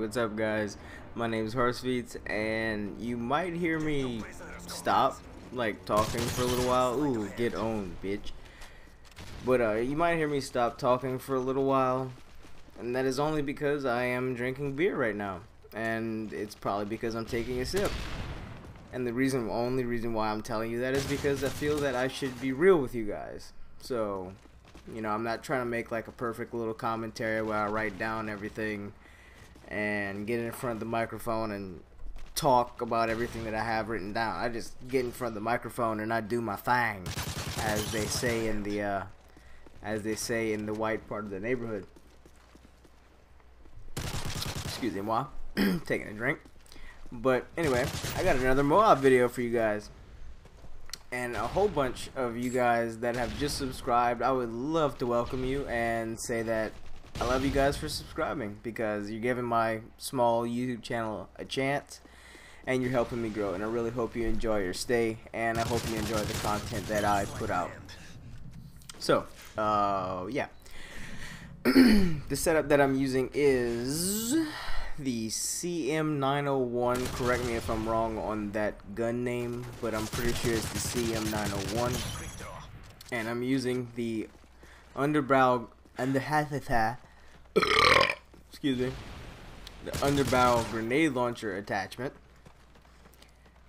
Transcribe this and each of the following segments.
What's up, guys? My name is Horsefeets, and you might hear me stop, like, talking for a little while. Ooh, get owned, bitch. But you might hear me stop talking for a little while, and that is only because I am drinking beer right now, and it's probably because I'm taking a sip. And the only reason why I'm telling you that is because I feel that I should be real with you guys. So, you know, I'm not trying to make like a perfect little commentary where I write down everything and get in front of the microphone and talk about everything that I have written down. I just get in front of the microphone and I do my thing, as they say in the white part of the neighborhood. Excuse me, moi. Taking a drink. But anyway, I got another MOAB video for you guys. And a whole bunch of you guys that have just subscribed, I would love to welcome you and say that I love you guys for subscribing, because you're giving my small YouTube channel a chance and you're helping me grow, and I really hope you enjoy your stay, and I hope you enjoy the content that I put out. So, yeah. The setup that I'm using is the CM901. Correct me if I'm wrong on that gun name, but I'm pretty sure it's the CM901. And I'm using the underbarrel and the excuse me, the underbarrel grenade launcher attachment.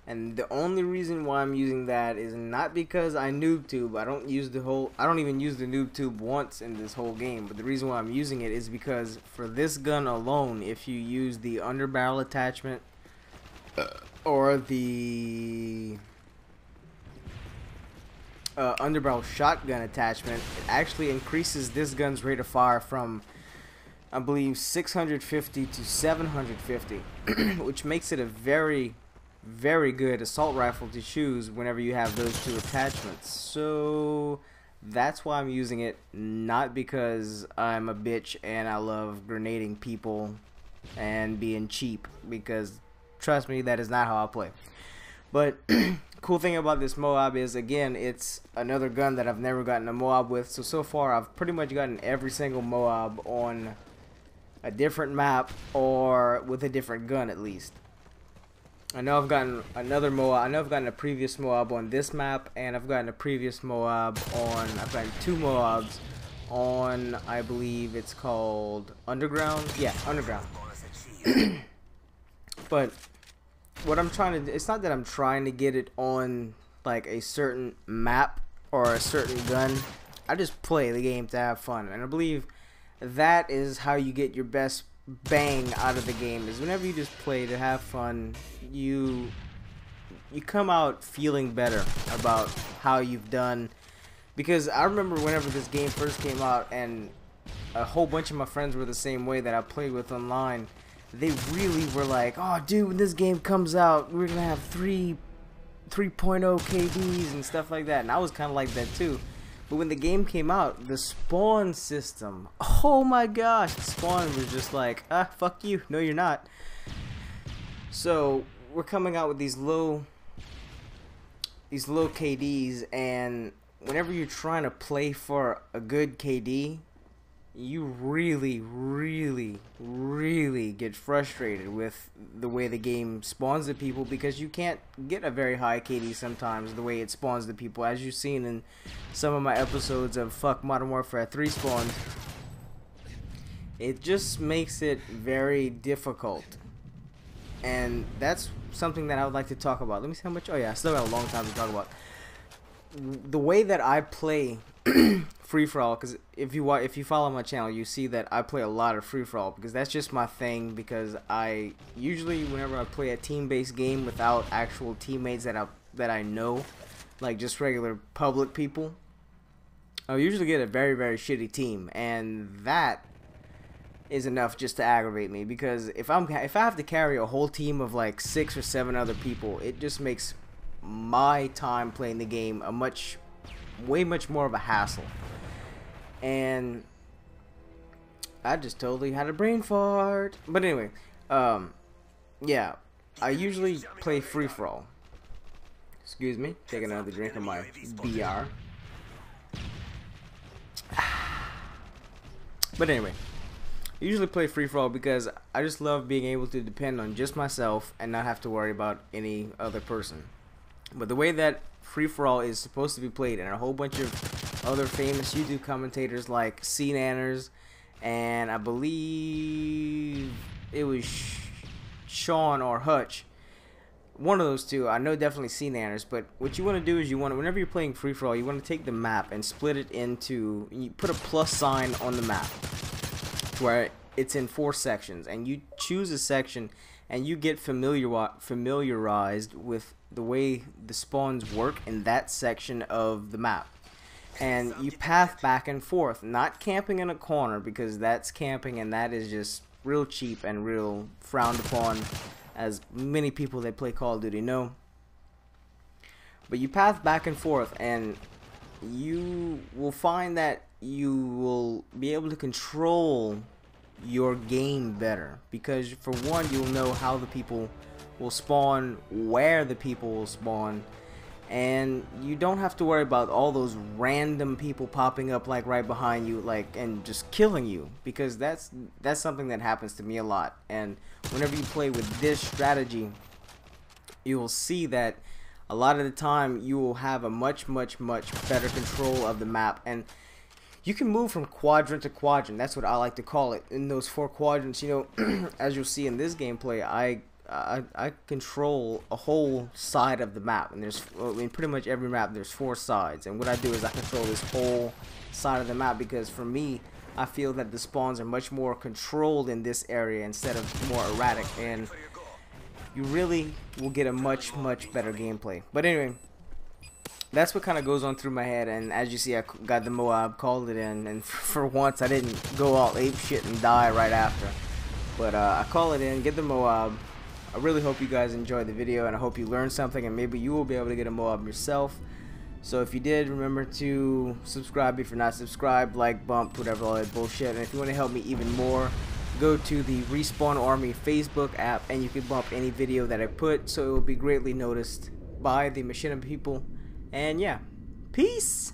And the only reason why I'm using that is not because I noob tube. I don't even use the noob tube once in this whole game. But the reason why I'm using it is because for this gun alone, if you use the underbarrel attachment or the underbarrel shotgun attachment, it actually increases this gun's rate of fire from, I believe, 650 to 750, which makes it a very good assault rifle to choose whenever you have those two attachments. So that's why I'm using it, not because I'm a bitch and I love grenading people and being cheap, because trust me, that is not how I play. But cool thing about this MOAB is, again, it's another gun that I've never gotten a MOAB with. So far I've pretty much gotten every single MOAB on a different map or with a different gun at least. I know I've gotten another MOAB. I know I've gotten a previous MOAB on this map, and I've gotten a previous MOAB on, I've gotten two MOABs on, I believe it's called Underground. Yeah, Underground. But what I'm trying to do, it's not that I'm trying to get it on like a certain map or a certain gun. I just play the game to have fun, and I believe that is how you get your best bang out of the game, is whenever you just play to have fun, you come out feeling better about how you've done. Because I remember whenever this game first came out, and a whole bunch of my friends were the same way that I played with online, they really were like, oh dude, when this game comes out, we're gonna have 3.0 KDs and stuff like that. And I was kind of like that too. But when the game came out, the spawn system, oh my gosh, the spawn was just like, fuck you, no you're not. So we're coming out with these low KDs, and whenever you're trying to play for a good KD, you really get frustrated with the way the game spawns the people, because you can't get a very high KD sometimes the way it spawns the people, as you've seen in some of my episodes of Fuck Modern Warfare 3 spawns. It just makes it very difficult, and that's something that I would like to talk about. Let me see how much. Oh yeah, I still got a long time to talk about the way that I play free-for-all, because if you follow my channel, you see that I play a lot of free-for-all, because that's just my thing. Because I usually, whenever I play a team-based game without actual teammates that I know, like just regular public people, I'll usually get a very shitty team, and that is enough just to aggravate me. Because if I have to carry a whole team of like 6 or 7 other people, it just makes my time playing the game way much more of a hassle. And I just totally had a brain fart. But anyway, yeah, I usually play free-for-all. Excuse me, take another drink of my BR. But anyway, usually play free-for-all because I just love being able to depend on just myself and not have to worry about any other person. But the way that free-for-all is supposed to be played, and a whole bunch of other famous YouTube commentators like C-Nanners, and I believe it was Sean or Hutch, one of those two. I know definitely C-Nanners. But what you want to do is whenever you're playing free-for-all, you want to take the map and split it into, you put a plus sign on the map where it's in 4 sections, and you choose a section and you get familiarized with the way the spawns work in that section of the map, and you path back and forth, not camping in a corner, because that's camping and that is just real cheap and real frowned upon, as many people that play Call of Duty know. But you path back and forth, and you will find that you will be able to control your game better, because for one, you'll know how the people will spawn, where the people will spawn, and you don't have to worry about all those random people popping up like right behind you, like, and just killing you, because that's something that happens to me a lot. And whenever you play with this strategy, you will see that a lot of the time you will have a much better control of the map, and you can move from quadrant to quadrant. That's what I like to call it. In those 4 quadrants, you know, as you'll see in this gameplay, I control a whole side of the map, and there's, in pretty much every map there's 4 sides, and what I do is I control this whole side of the map, because for me, I feel that the spawns are much more controlled in this area instead of more erratic, and you really will get a much better gameplay. But anyway, that's what kind of goes on through my head, and as you see, I got the MOAB, called it in, and for once I didn't go all ape shit and die right after. But I call it in, get the MOAB. I really hope you guys enjoyed the video, and I hope you learned something, and maybe you will be able to get a MOAB yourself. So if you did, remember to subscribe if you're not subscribed, like, bump, whatever, all that bullshit. And if you want to help me even more, go to the Respawn Army Facebook app, and you can bump any video that I put, so it will be greatly noticed by the Machinima people. And yeah, peace!